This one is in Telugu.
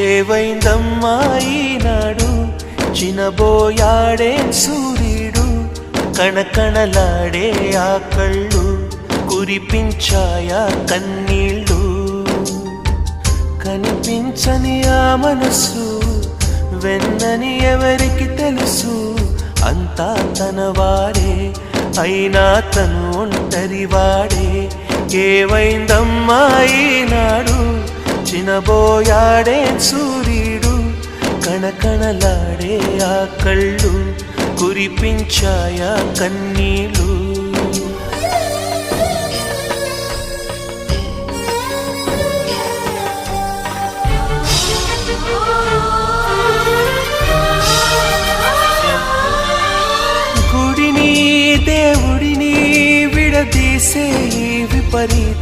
ఏవైందమ్మా ఈనాడు చినబోయాడే సూర్యుడు కణకణలాడే ఆ కళ్ళు కురిపించాయా కన్నీళ్ళు కనిపించని ఆ మనసు వెన్నని ఎవరికి తెలుసు అంతా తన వాడే అయినా తను ఒంటరివాడే ఏవైందమ్మా ఈనాడు చినబోయాడే సూర్యుడు కణకణలాడే ఆ కళ్ళు కురిపించాయా కన్నీళ్ళు గుడిని దేవుడిని విడదీసే విపరీత